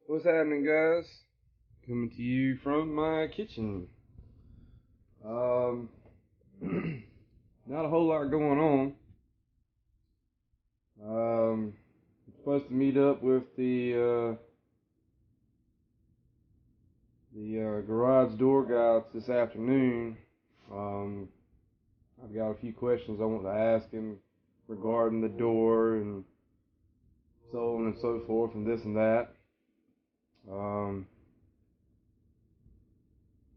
What's happening, guys? Coming to you from my kitchen. Um, Not a whole lot going on. I'm supposed to meet up with the garage door guys this afternoon. I've got a few questions I want to ask him regarding the door and so on and so forth and this and that.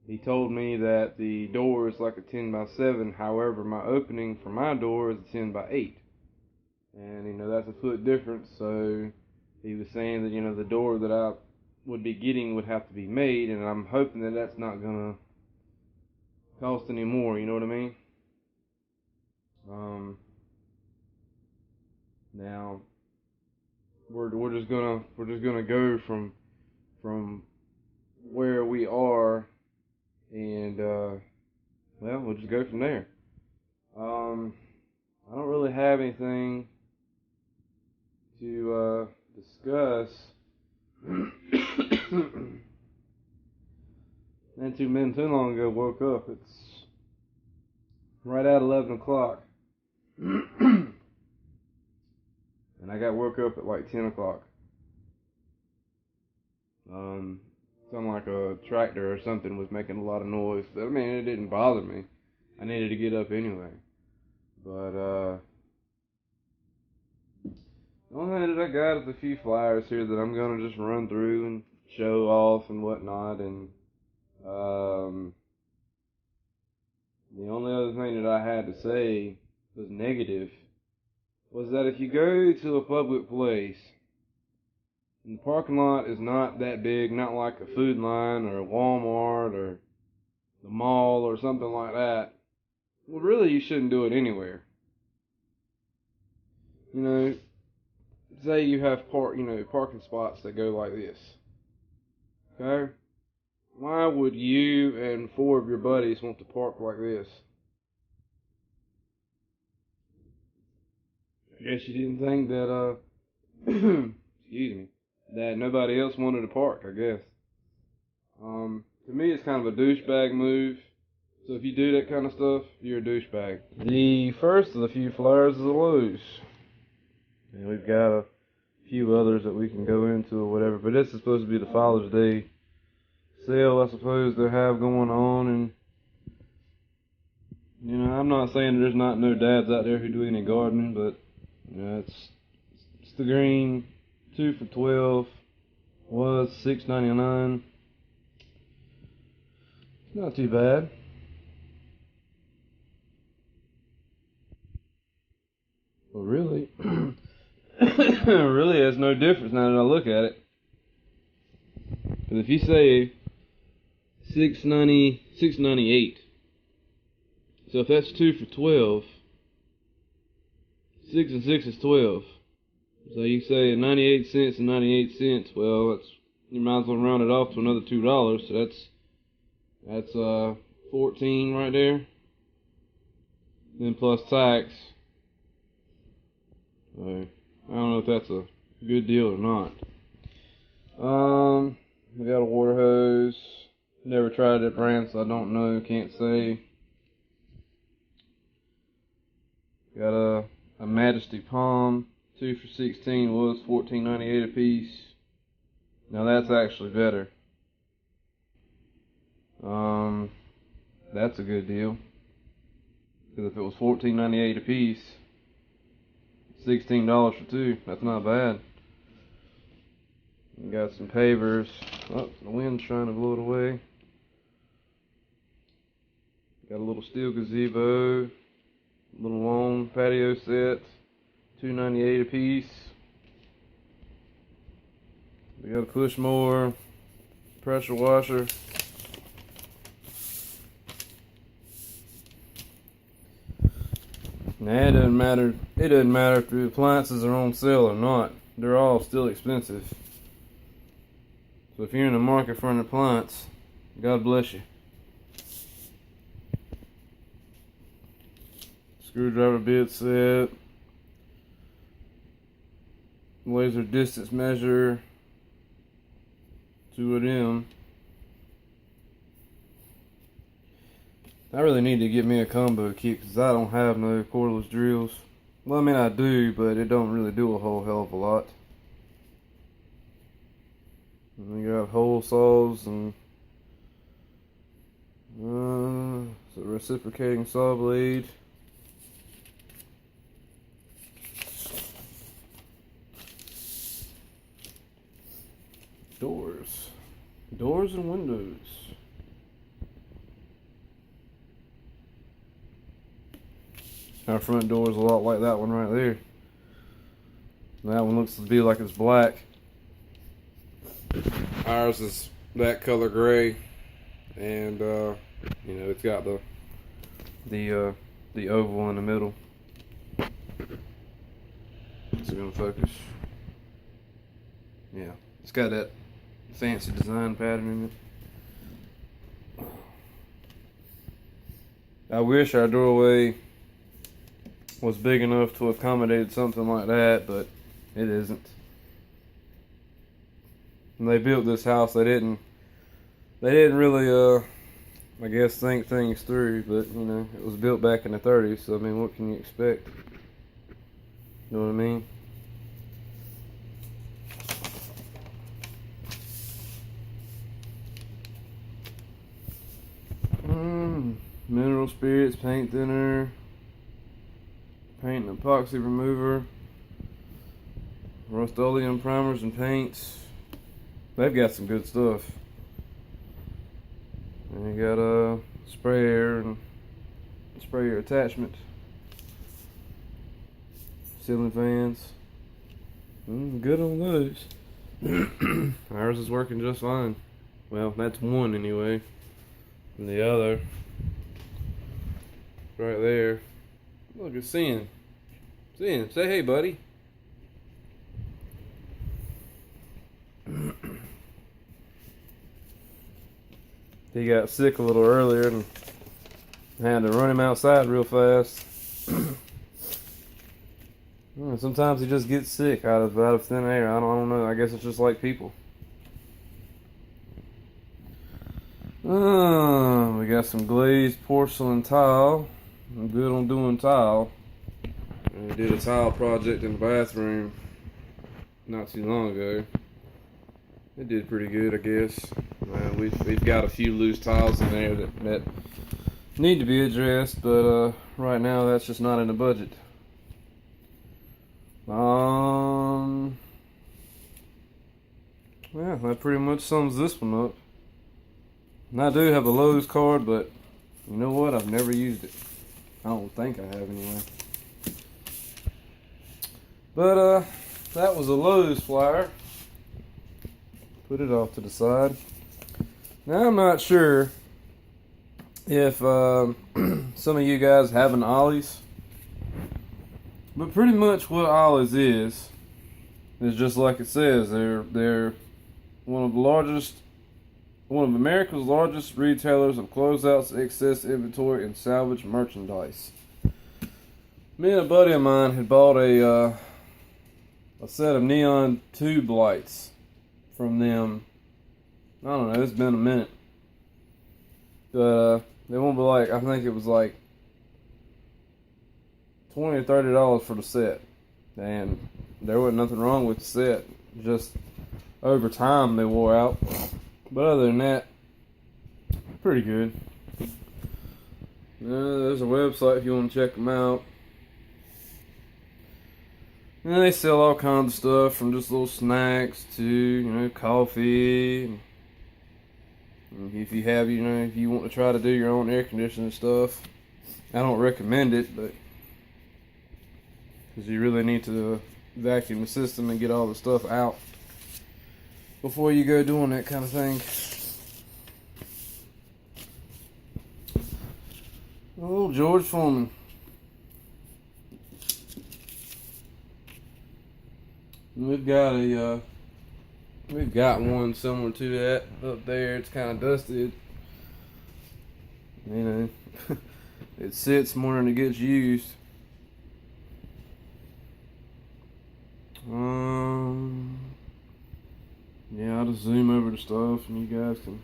He told me that the door is like a 10 by 7, however my opening for my door is a 10 by 8. And, that's a foot difference, so he was saying that, the door that I would be getting would have to be made, and I'm hoping that that's not going to cost any more, you know what I mean? Now, we're just gonna go from where we are, and we'll just go from there. I don't really have anything to discuss. And too long ago woke up. It's right at 11 o'clock. And I got woke up at like 10 o'clock. Sounded like a tractor or something was making a lot of noise. But I mean, it didn't bother me. I needed to get up anyway. But, the only thing that I got is a few flyers here that I'm gonna just run through and show off and whatnot. And, the only other thing that I had to say was negative was that if you go to a public place and the parking lot is not that big, not like a Food Line or a Walmart or the mall or something like that, well, really, you shouldn't do it anywhere. Say you have parking spots that go like this. Okay? Why would you and 4 of your buddies want to park like this? I guess you didn't think that, excuse me, that nobody else wanted to park, I guess. To me, it's kind of a douchebag move. So if you do that kind of stuff, you're a douchebag. The first of the few flyers is a Lowe's. And we've got a few others that we can go into or whatever. But this is supposed to be the Father's Day sale, I suppose, they have going on. And, I'm not saying there's not no dads out there who do any gardening, but, it's the green, 2 for $12, was $6.99. Not too bad. Well, really, really has no difference now that I look at it. Because if you say $6.98, so if that's 2 for 12, 6 and 6 is 12. So you say 98 cents and 98 cents. Well, you might as well round it off to another $2. So that's 14 right there. Then plus tax. I don't know if that's a good deal or not. We got a water hose. Never tried that brand, so I don't know. Can't say. Got a Majesty Palm, 2 for 16, was $14.98 a piece. Now that's actually better. That's a good deal. Because if it was $14.98 a piece, $16 for 2, that's not bad. We got some pavers. Oh, the wind's trying to blow it away. Got a little steel gazebo, little lawn patio set, $2.98 a piece. We got a push mower, pressure washer. Now it doesn't matter. It doesn't matter if the appliances are on sale or not. They're all still expensive. So if you're in the market for an appliance, God bless you. Screwdriver bit set, laser distance measure, two of them. I really need to get me a combo kit because I don't have no cordless drills. Well, I mean I do, but it don't really do a whole hell of a lot. And we got hole saws and it's a reciprocating saw blade. Doors and windows. Our front door is a lot like that one right there. That one looks to be like it's black. Ours is that color gray, and you know, it's got the oval in the middle. Is it gonna focus? Yeah, it's got that fancy design pattern in it. I wish our doorway was big enough to accommodate something like that, but it isn't. When they built this house, they didn't really I guess think things through, but you know, it was built back in the 30s, so I mean, what can you expect? You know what I mean? Mineral spirits, paint thinner, paint and epoxy remover, Rust-Oleum primers and paints. They've got some good stuff. And you got a sprayer and sprayer attachment, ceiling fans. Good on those. Ours is working just fine. Well, that's one anyway. And the other, right there. Look, it's Sin. Sin, say hey, buddy. He got sick a little earlier and I had to run him outside real fast. Sometimes he just gets sick out of thin air. I don't know. I guess it's just like people. We got some glazed porcelain tile. I'm good on doing tile. We did a tile project in the bathroom not too long ago. It did pretty good, I guess. We've got a few loose tiles in there that need to be addressed, but right now that's just not in the budget. Yeah, that pretty much sums this one up. And I do have a Lowe's card, but you know what? I've never used it. I don't think I have anyway. But that was a Lowe's flyer. Put it off to the side. Now I'm not sure if some of you guys have an Ollie's, but pretty much what Ollie's is just like it says. They're one of America's largest retailers of closeouts, excess inventory, and salvage merchandise. Me and a buddy of mine had bought a set of neon tube lights from them. I don't know, it's been a minute. But they won't be like, I think it was like $20 or $30 for the set. And there wasn't nothing wrong with the set. Just over time they wore out. But other than that, pretty good. There's a website if you want to check them out. And they sell all kinds of stuff, from just little snacks to, you know, coffee. And if you have, you know, if you want to try to do your own air conditioning stuff, I don't recommend it, but because you really need to vacuum the system and get all the stuff out before you go doing that kind of thing. Oh, George Foreman. We've got one similar to that up there. It's kind of dusted. You know, it sits more than it gets used. yeah, I'll just zoom over the stuff and you guys can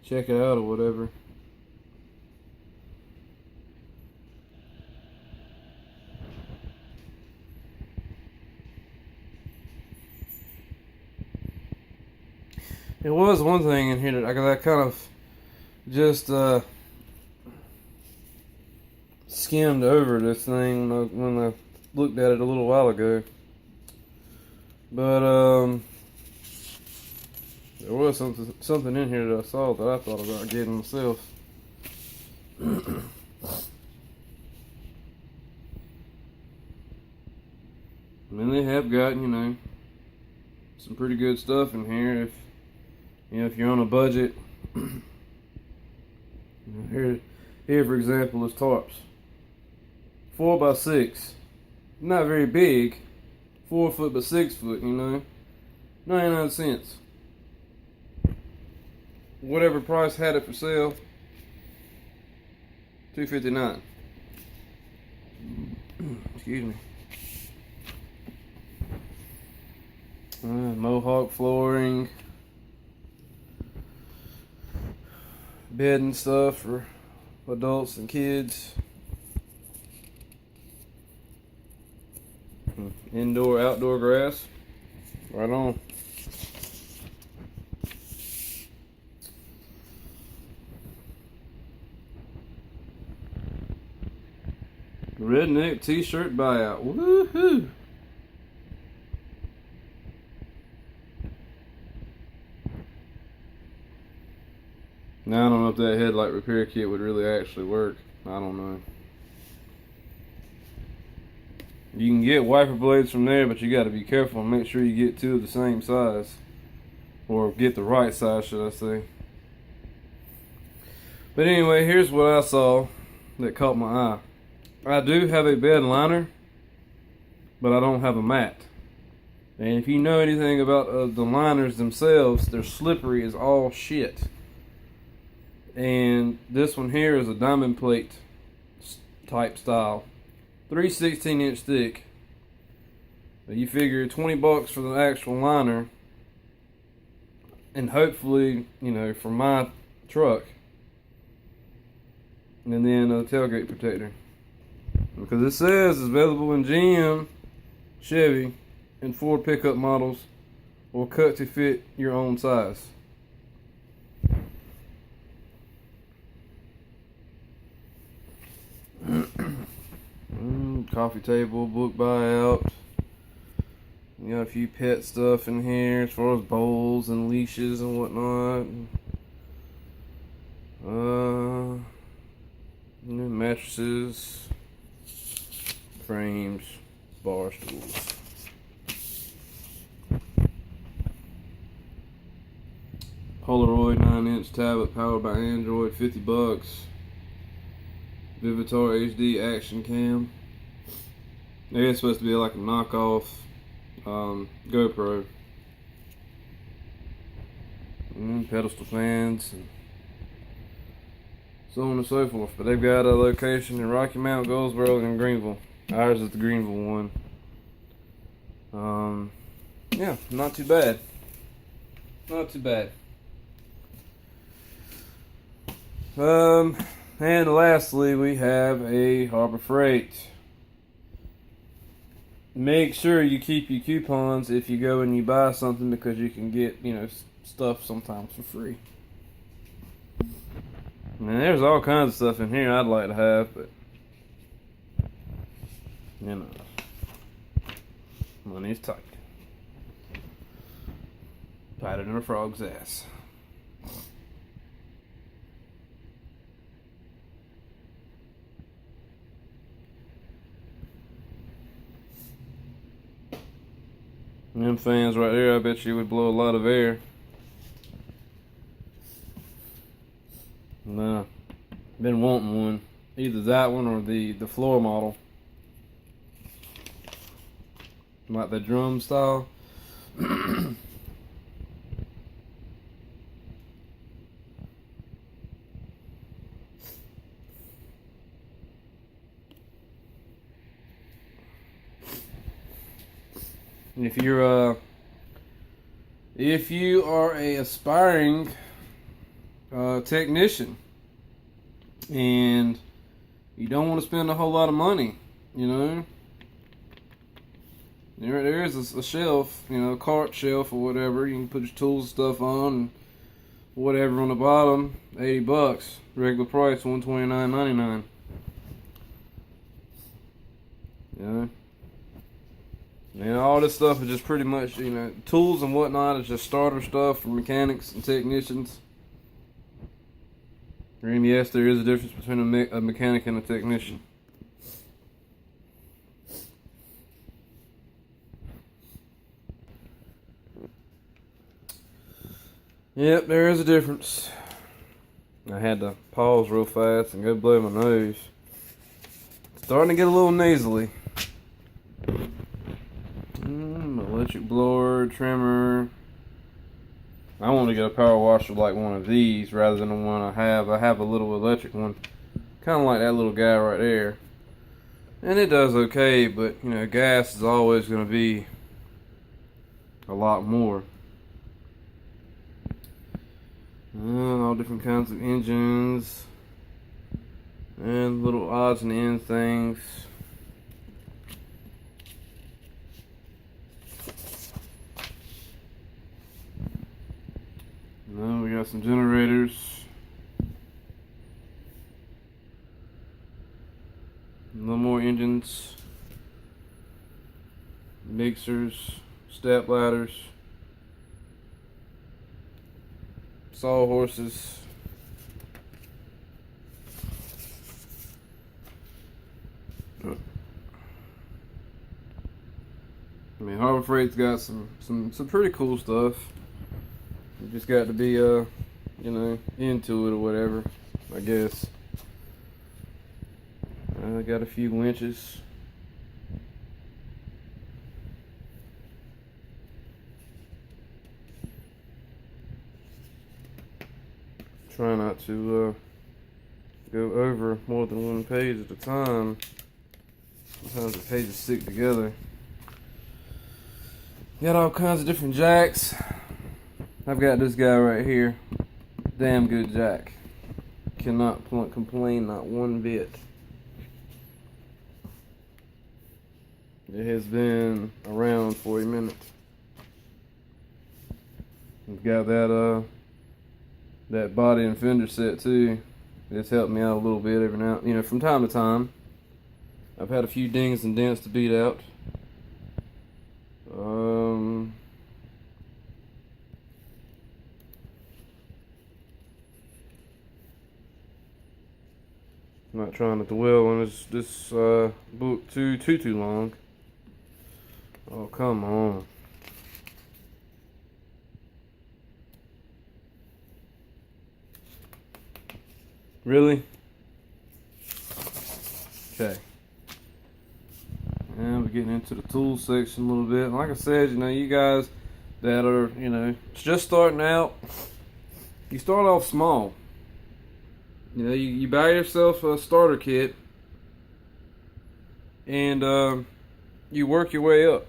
check it out or whatever. There was one thing in here that I kind of just skimmed over this thing when I looked at it a little while ago. But there was something in here that I saw that I thought about getting myself. I mean, they have got, you know, some pretty good stuff in here if, you know, if you're on a budget. Here for example is tarps. 4x6. Not very big. 4 foot by 6 foot, you know. 99 cents. Whatever price had it for sale. $2.59. Excuse me. Mohawk flooring. Bed and stuff for adults and kids. Indoor, outdoor grass. Right on. Redneck t-shirt buyout. Woohoo! Now I don't know if that headlight repair kit would really actually work. I don't know. You can get wiper blades from there, but you got to be careful and make sure you get 2 of the same size. Or get the right size, should I say. But anyway, here's what I saw that caught my eye. I do have a bed liner, but I don't have a mat. And if you know anything about the liners themselves, they're slippery as all shit. And this one here is a diamond plate type style. 3 16-inch thick. But you figure $20 for the actual liner, and hopefully, you know, for my truck, and then a tailgate protector. Because it says it's available in GM, Chevy, and Ford pickup models, or cut to fit your own size. Coffee table, book buyout. You got a few pet stuff in here as far as bowls and leashes and whatnot. Mattresses, frames, bar stools. Polaroid 9-inch tablet powered by Android, $50. Vivitar HD action cam. Maybe it's supposed to be like a knockoff GoPro. And pedestal fans and so on and so forth. But they've got a location in Rocky Mount, Goldsboro, and Greenville. Ours is the Greenville one. Yeah, not too bad. Not too bad. And lastly, we have a Harbor Freight. Make sure you keep your coupons if you go and you buy something, because you can get, you know, stuff sometimes for free. And there's all kinds of stuff in here I'd like to have, but, you know, money's tight. Tighter than a frog's ass. Them fans right there, I bet you would blow a lot of air. Nah, been wanting one. Either that one or the floor model. Like the drum style. And if you're if you are a aspiring technician and you don't want to spend a whole lot of money, you know, there is a shelf, you know, a cart shelf or whatever. You can put your tools and stuff on and whatever on the bottom. $80, regular price $129.99. You know, and all this stuff is just pretty much, you know, tools and whatnot is just starter stuff for mechanics and technicians. And yes, there is a difference between a mechanic and a technician. Yep, there is a difference. I had to pause real fast and go blow my nose. Starting to get a little nasally. Electric blower, trimmer. I want to get a power washer like one of these rather than the one I have. I have a little electric one, kind of like that little guy right there. And it does okay, but you know, gas is always going to be a lot more. All different kinds of engines and little odds and ends things. Now we got some generators. A little more engines, mixers, step ladders, sawhorses. I mean, Harbor Freight's got some pretty cool stuff. You just got to be, you know, into it or whatever, I guess. I got a few winches. Try not to go over more than one page at a time. Sometimes the pages stick together. Got all kinds of different jacks. I've got this guy right here. Damn good jack. Cannot complain, not one bit. It has been around for a minute. We've got that body and fender set too. It's helped me out a little bit every now, you know, from time to time. I've had a few dings and dents to beat out. I'm not trying to dwell on this book too long. Oh, come on. Really? Okay. And we're getting into the tool section a little bit. Like I said, you know, you guys that are, you know, just starting out, you start off small. You know, you buy yourself a starter kit and you work your way up.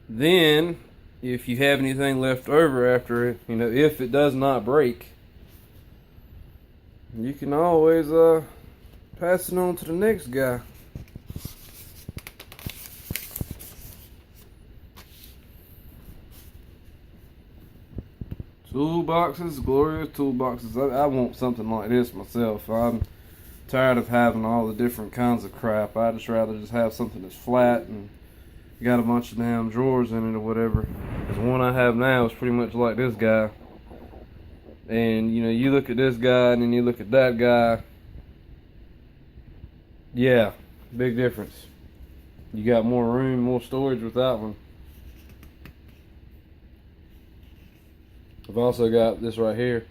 Then, if you have anything left over after it, you know, if it does not break, you can always pass it on to the next guy. Toolboxes, glorious toolboxes. I want something like this myself. I'm tired of having all the different kinds of crap. I'd just rather just have something that's flat and got a bunch of damn drawers in it or whatever. The one I have now is pretty much like this guy. And you know, you look at this guy and then you look at that guy. Yeah, big difference. You got more room, more storage with that one. I've also got this right here.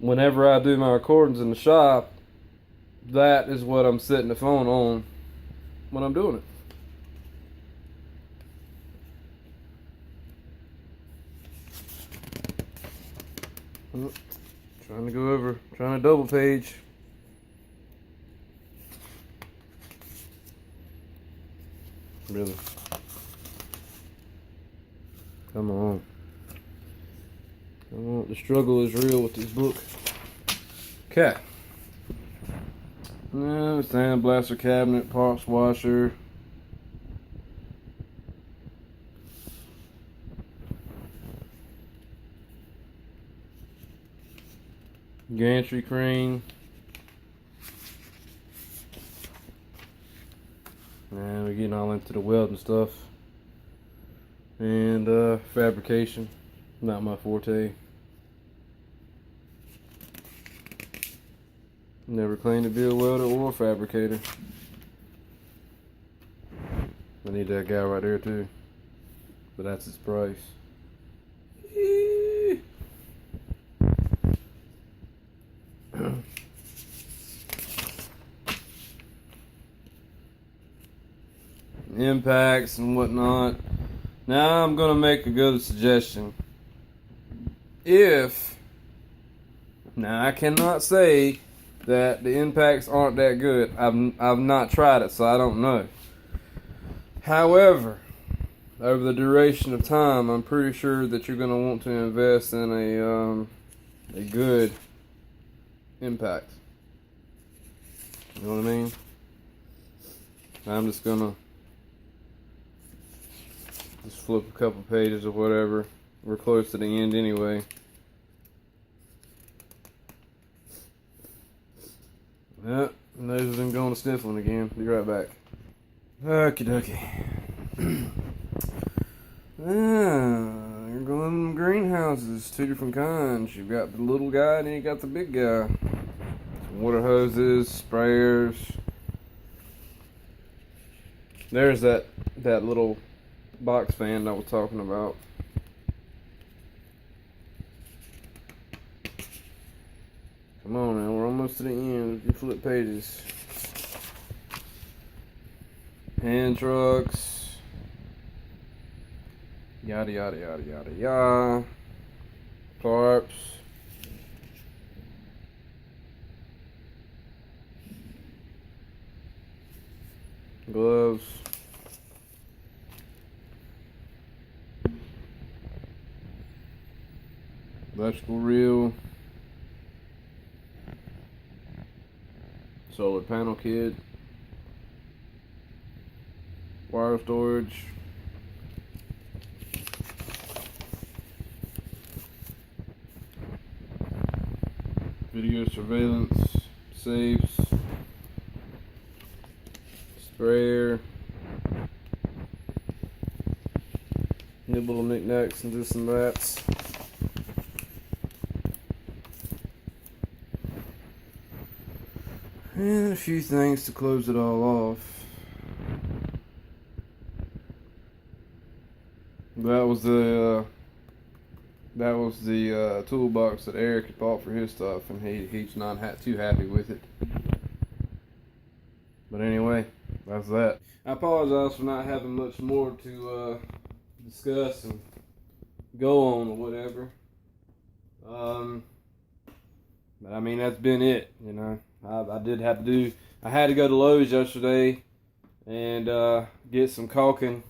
Whenever I do my recordings in the shop, that is what I'm setting the phone on when I'm doing it. Trying to go over, trying to double page. Really? Come on. The struggle is real with this book. Okay. Sandblaster cabinet, parts washer. Gantry crane. And we're getting all into the welding stuff. And fabrication. Not my forte. Never claimed to be a welder or a fabricator. I need that guy right there too. But that's his price. Impacts and whatnot. Now I'm gonna make a good suggestion. Now I cannot say that the impacts aren't that good. I've not tried it, so I don't know. However, over the duration of time, I'm pretty sure that you're gonna want to invest in a good impact. You know what I mean? I'm just gonna flip a couple pages or whatever. We're close to the end anyway. Yeah, nose has been going to sniffling again. Be right back. Okie dokie. You're going to greenhouses, two different kinds. You've got the little guy and then you got the big guy. Some water hoses, sprayers. There's that little box fan I was talking about. Come on now, we're almost to the end. You flip pages. Hand trucks. Yada yada yada yada yada. Tarps. Gloves. Electrical reel. Solar panel kit. Wire storage. Video surveillance. Safes. Sprayer. Nibble knickknacks and this and that. And a few things to close it all off. That was the toolbox that Eric had bought for his stuff, and he's not too happy with it. But anyway, that's that. I apologize for not having much more to discuss and go on or whatever. But I mean, that's been it, you know. I had to go to Lowe's yesterday and get some caulking.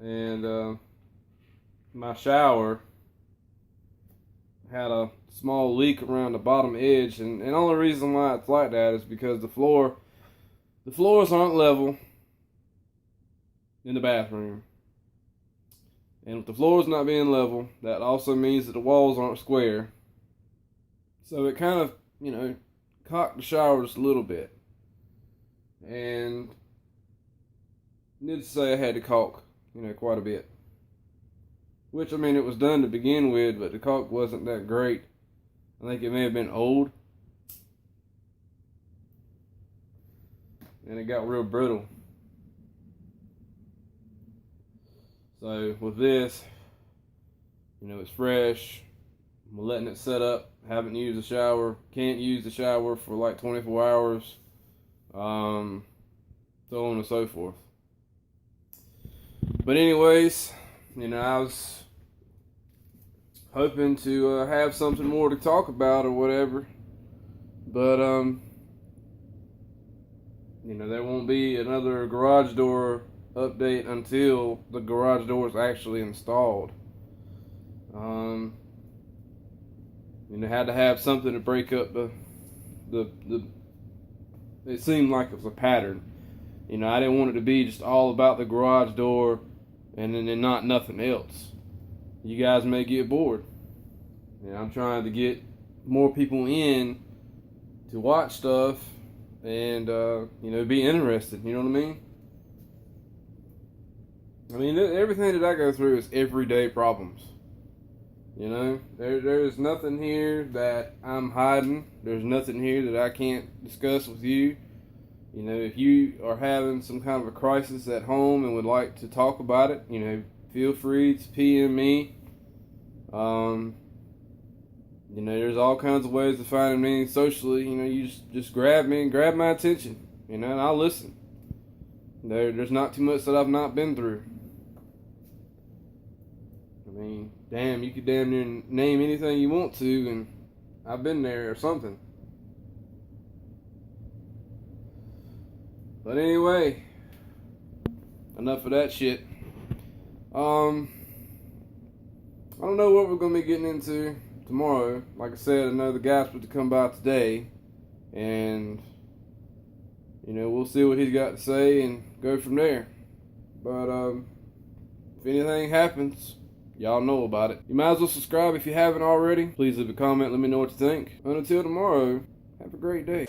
And my shower had a small leak around the bottom edge, and the only reason why it's like that is because the floors aren't level in the bathroom. And with the floors not being level, that also means that the walls aren't square. So it kind of, you know, cocked the shower just a little bit. And needless to say, I had to caulk, you know, quite a bit. Which, I mean, it was done to begin with, but the caulk wasn't that great. I think it may have been old. And it got real brittle. So with this, you know, it's fresh. I'm letting it set up. Haven't used the shower. Can't use the shower for like 24 hours. So on and so forth. But anyways, you know, I was hoping to have something more to talk about or whatever. But, you know, there won't be another garage door update until the garage door is actually installed. Had to have something to break up the it seemed like it was a pattern. I didn't want it to be just all about the garage door and then not nothing else. You guys may get bored. I'm trying to get more people in to watch stuff and, be interested. You know what I mean? Everything that I go through is everyday problems. There's nothing here that I'm hiding. There's nothing here that I can't discuss with you. If you are having some kind of a crisis at home and would like to talk about it, feel free to PM me. There's all kinds of ways to find me socially. You just grab me and grab my attention, and I'll listen. There's not too much that I've not been through. Damn, you could damn near name anything you want to, and I've been there or something. But anyway, enough of that shit. I don't know what we're going to be getting into tomorrow. Like I said, I know the guy's supposed to come by today, and, we'll see what he's got to say and go from there. But, if anything happens, y'all know about it. You might as well subscribe if you haven't already. Please leave a comment. Let me know what you think. And until tomorrow, have a great day.